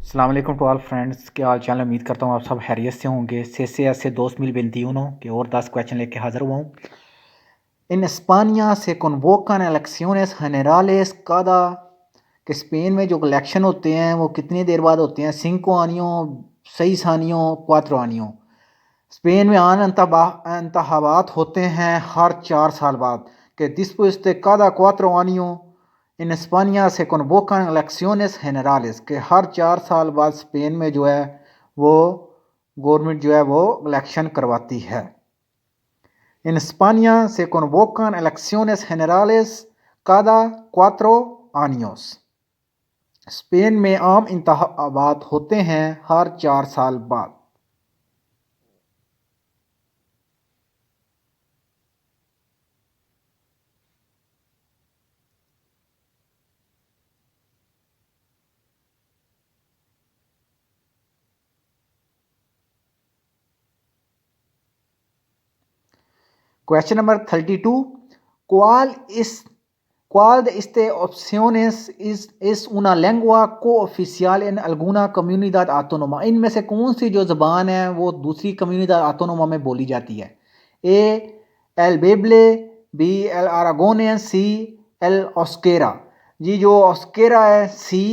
अस्सलाम वालेकुम to all friends, क्या हाल चाल है। उम्मीद करता हूँ आप सब खैरियत से होंगे। CCSE 2021 के और 10 क्वेश्चन लेके हाजिर हुआ हूँ। इन España se convocan elecciones generales cada कि स्पेन में जो इलेक्शन होते हैं वो कितनी देर बाद होते हैं? 5 años, 6 años, 4 años। स्पेन में आम इंतखाबात होते हैं हर 4 साल बाद। que después de cada 4 años इन España se convocan elecciones generales कि हर 4 साल बाद स्पेन में जो है वो गवर्नमेंट जो है वो इलेक्शन करवाती है। इन España se convocan elecciones generales cada 4 años। Spain में आम इंतखाबात होते हैं हर 4 साल बाद। Question number 32. ¿Cuál de estas opciones es una lengua cooficial en alguna comunidad autónoma? इनमें से कौन सी जो ज़बान है वो दूसरी कम्युनिटी autónoma में बोली जाती है? A el beble, B el aragonés, C el euskera। जी जो euskera है सी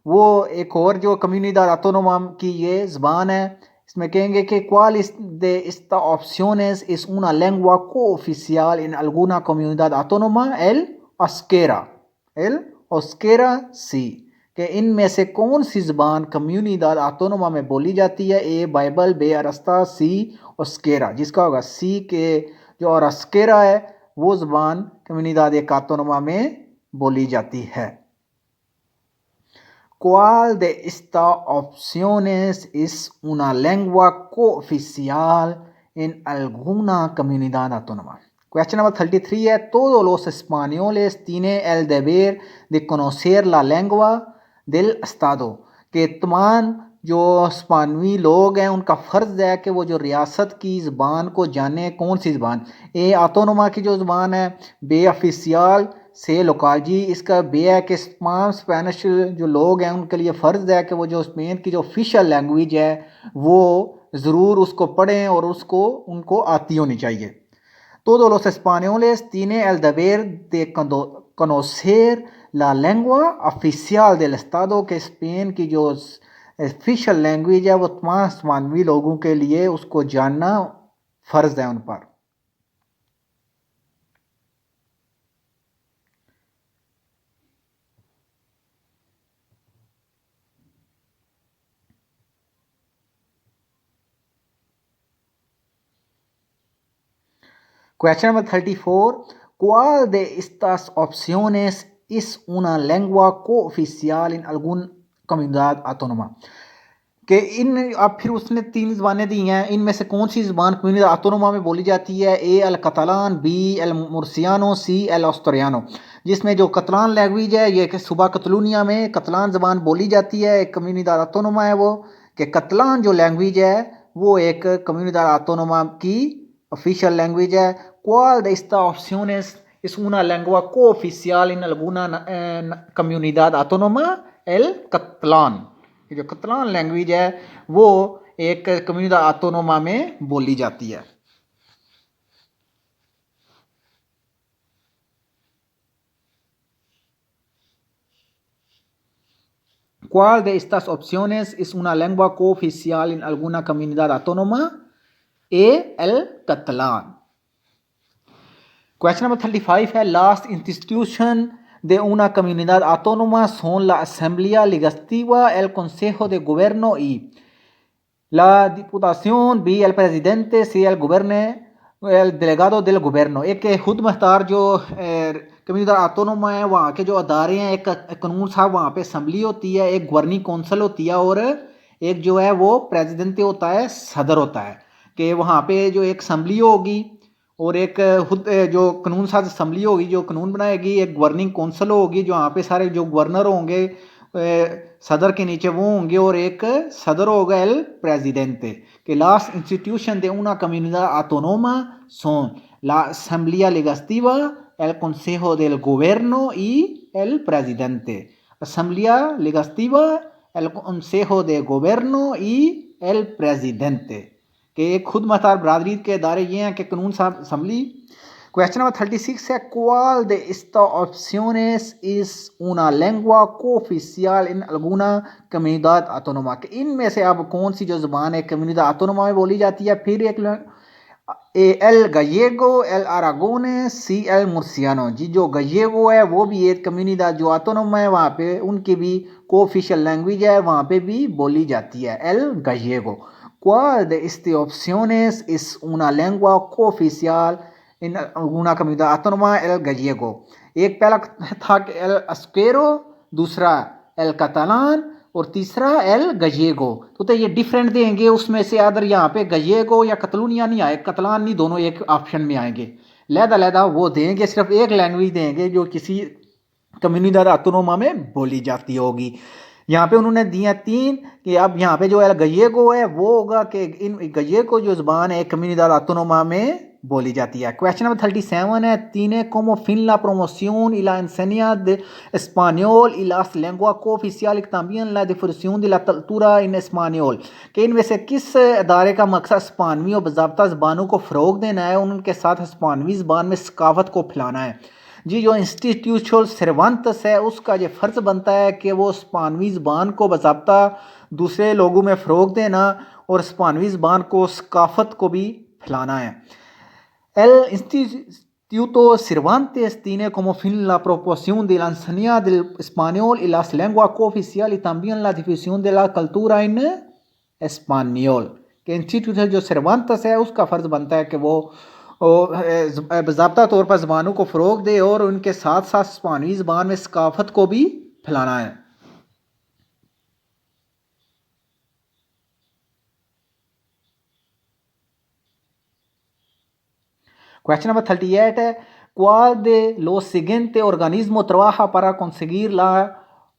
वो एक और जो कम्युनिटी autónoma की ये ज़बान है। इसमें कहेंगे कि ¿cuál de estas opciones es una lengua cooficial en alguna comunidad autónoma? el euskera sí। कि इनमें से कौन सी ज़बान कम्युनिदाद आतोनमा में बोली जाती है? ए बाइबल, बे अरस्ता, सी euskera। जिसका होगा सी के जो और euskera है वो ज़बान कम्युनिदाद एक आतोनमा में बोली जाती है। ¿Cuál de estas opciones es una lengua cooficial en alguna comunidad autónoma? Question number 33 है todos los españoles tienen el deber de conocer la lengua del estado। कि तमाम जो स्पानवी लोग हैं उनका फ़र्ज़ है कि वो जो रियासत की ज़बान को जाने। कौन सी ज़बान? ए ऑटोनोमा की जो ज़बान है, बे ऑफिशियल से लोकल। जी इसका बे है कि तमाम स्पेनिश जो लोग हैं उनके लिए फ़र्ज़ है कि वो जो स्पेन की जो ऑफिशियल लैंग्वेज है वो ज़रूर उसको पढ़ें और उसको उनको आती होनी चाहिए। Todos los españoles tienen el deber de conocer la lengua oficial del estado। के स्पेन की जो ऑफिशियल लैंग्वेज है वो तमाम स्पेनी लोगों के लिए उसको जानना फ़र्ज़ है उन पर। Question number 34. ¿Cuál de estas opciones es una lengua cooficial en alguna comunidad autónoma? कि इन अब फिर उसने 3 ज़बानें दी हैं, इनमें से कौन सी ज़बान कम्युनिटी ऑटोनोमा में बोली जाती है? ए अल कतालान, बी अल मुर्सियानो, सी अल ऑस्ट्रियानो। जिसमें जो कतलान लैंग्वेज है ये कि सूबा कतलूनिया में कतलान ज़बान बोली जाती है, एक कम्युनिटी ऑटोनोमा है वो। कि कतलान जो लैंग्वेज है वो एक कम्युनिटी ऑटोनोमा की ऑफिशियल लैंग्वेज है। ¿Cuál de estas opciones es una lengua cooficial en alguna comunidad autónoma? El catalán। जो कतलान लैंग्वेज है वो एक कम्युनिटी ऑटोनोमा में बोली जाती है। ¿Cuál de estas opciones es una lengua cooficial en alguna comunidad autónoma? El catalán। Question number 35 है las institutions de una comunidad autónoma son la Asamblea Legislativa, el Consejo de Gobierno y la Diputación, B el Presidente, C el el Delegado del Gobierno। एक खुद मुख्तार जो community ऑटोनोमा है वहाँ के जो अदारे हैं, एक कानून साहब वहाँ पे असम्बली होती है, एक गवर्निंग कौंसिल होती है और एक जो है वो प्रेसिडेंट होता है, सदर होता है। कि वहाँ पे जो एक असम्बली होगी और एक खुद जो कानून साज असम्बली होगी जो कानून बनाएगी, एक गवर्निंग कौंसिल होगी जो वहाँ पे सारे जो गवर्नर होंगे सदर के नीचे वो होंगे और एक सदर होगा el presidente। que las instituciones de una comunidad autónoma son la Asamblea Legislativa, el Consejo del Gobierno y el Presidente। Asamblea Legislativa, el Consejo de Gobierno y el Presidente, que खुद मुख्तार बरादरी के दायरे ये हैं कि कानून साहब असम्बली। Question number 36 है ¿Cuál de estas opciones es una lengua cooficial en alguna comunidad autónoma? कि इनमें से अब कौन सी जो ज़ुबान है कम्युनिटी ऑटोनोमा में बोली जाती है? फिर एक el gallego, el aragones, sí, el murciano। जी जो गजेगो है वो भी एक कम्युनिटी जो ऑटोनोमा है वहाँ पे उनकी भी कोऑफिशियल लैंग्वेज है, वहाँ पे भी बोली जाती है el gallego। ¿Cuál de estas opciones es una lengua cooficial en alguna comunidad autónoma? El gallego। एक पहला था कि el euskero, दूसरा el catalán और तीसरा एल गजेगो। तो ये डिफरेंट देंगे उसमें से अदर यहाँ पे गजेगो या कतलूनिया नहीं आए, कतलान नहीं, दोनों एक ऑप्शन में आएंगे। लहदा वो देंगे, सिर्फ एक लैंग्वेज देंगे जो किसी कम्युनिटी ऑटोनोमा में बोली जाती होगी। यहाँ पे उन्होंने दिया तीन कि अब यहाँ पे जो एल गजेगो है वो होगा कि इन गजेगो जो ज़बान है कम्युनिटी ऑटोनोमा में बोली जाती है। क्वेश्चन नंबर 37 है tiene como fin la promoción y la enseñanza de español y las lenguas cooficiales y también la difusión de la cultura en español। कि इनमें से किस अदारे का मकसद स्पानवी और बाज़ाब्ता ज़बानों को फ़रोग देना है, उनके साथ स्पानवी ज़बान में सकाफत को फैलाना है। जी जो इंस्टीट्यूशनल सर्वांतस है उसका ये फ़र्ज़ बनता है कि वो स्पानवी ज़बान को बाज़ाब्ता दूसरे लोगों में फ़रोग देना और स्पानवी ज़बान को सकाफत को भी फैलाना है। El Instituto Cervantes tiene como fin la promoción de la enseñanza del español y las lenguas cooficiales y también la difusión de la cultura en español। कि इंस्टीट्यूट जो सर्वांतस है उसका फ़र्ज़ बनता है कि वो बाज़ाब्ता तौर पर ज़बानों को फ़रोग दे और उनके साथ साथ स्पानिश ज़बान में सकाफत को भी फैलाना है। Question number 38 है ¿Cuál de los siguientes organismos trabaja para conseguir la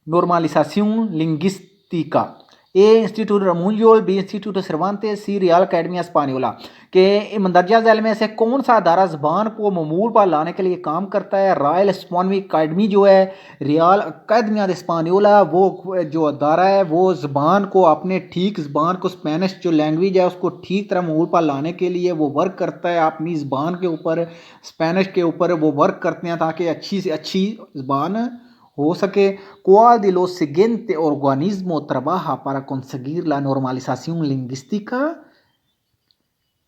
normalización lingüística? A. Instituto Ramón, B. Instituto Cervantes, C. Real Academia Española। के मंदरजा झैल में से कौन सा अदारा ज़बान को ममूल पर लाने के लिए काम करता है? रॉयल स्पानवी अकादमी जो है, रियल अकादमिया स्पानियोला वो जो अदारा है वो ज़बान को अपने ठीक ज़बान को स्पेनिश जो लैंग्वेज है उसको ठीक तरह ममूल पर लाने के लिए वो वर्क करता है। अपनी ज़बान के ऊपर स्पेनिश के ऊपर वो वर्क करते हैं ताकि अच्छी से अच्छी ज़बान हो सके। ¿Cuál de los siguientes organismos trabaja para conseguir la normalización lingüística?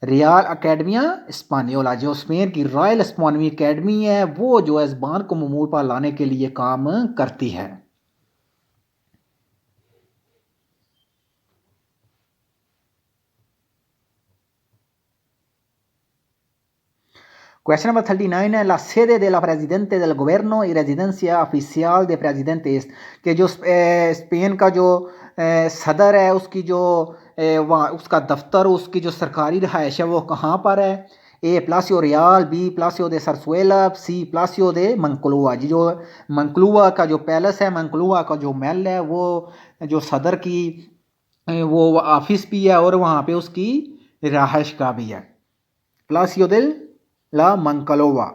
Real Academia Española. जो स्पेन की रॉयल स्पानवी अकेडमी है वो जो है ज़बान को ममूल पर लाने के लिए काम करती है। Question number 39 है la sede de la presidente del gobierno y residencia oficial de presidente es। कि जो स्पेन का जो सदर है उसकी जो वहाँ उसका दफ्तर उसकी जो सरकारी रिहाइश है वो कहाँ पर है? ए प्लासियो रियाल, बी प्लासियो दे सरसुएला, सी प्लासियो दे मंकलुआ। जी जो मंकलुआ का जो पैलेस है, मंकलुआ का जो महल है वो जो सदर की वो ऑफिस भी है और वहाँ पे उसकी रिहाइश का भी है। प्लासियो दे ला मंकलोवा।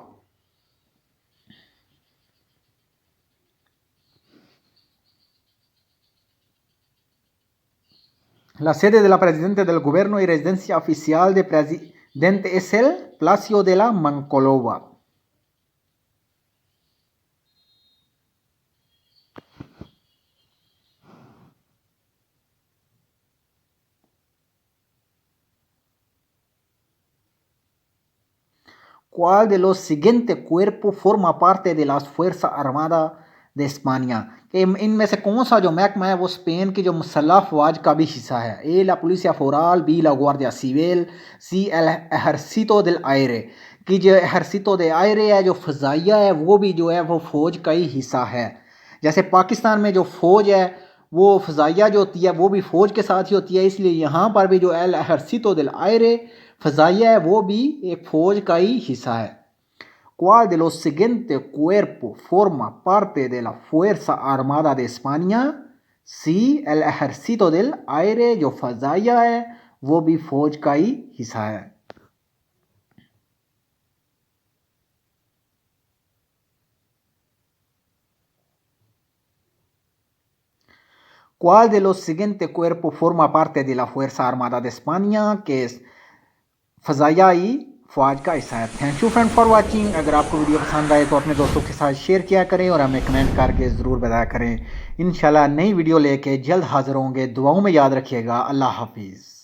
La sede de la presidente del gobierno y residencia oficial de presidente es el Palacio de la Monclova। ¿Cuál de los siguientes cuerpos forma parte de las Fuerzas Armadas de España? कि इनमें से कौन सा जो महकमा है वो Spain की जो मुसल्लह अफवाज का भी हिस्सा है? ए ला पुलिसिया फोराल, बी ला गुआर्डिया सिविल, सी एल एहरसितो दिल आयरे। कि जो एहरसितो दे आयरे है जो फ़ज़ाइया है वो भी जो है वो फ़ौज का ही हिस्सा है। जैसे पाकिस्तान में जो फ़ौज है वो फ़ज़ाइया जो होती है वो भी फ़ौज के साथ ही होती है, इसलिए यहाँ पर भी जो एल एहरसितो दिल आयरे फ़ज़ाइया है वो भी एक फ़ौज का ही हिस्सा है। ¿Cuál de los siguientes cuerpos forma parte de la Fuerza Armada de España? Sí, el ejército del aire जो फ़ज़ाइया है वो भी फ़ौज का ही हिस्सा है। ¿Cuál de los siguientes cuerpos forma parte de la Fuerza Armada de España? Que es फ़ज़ाई फ़ौज का हिस्सा है। Thank you friend for watching. अगर आपको वीडियो पसंद आए तो अपने दोस्तों के साथ शेयर किया करें और हमें कमेंट करके ज़रूर बताया करें। इंशाल्लाह नई वीडियो लेके जल्द हाज़िर होंगे। दुआओं में याद रखिएगा। अल्लाह हाफिज़।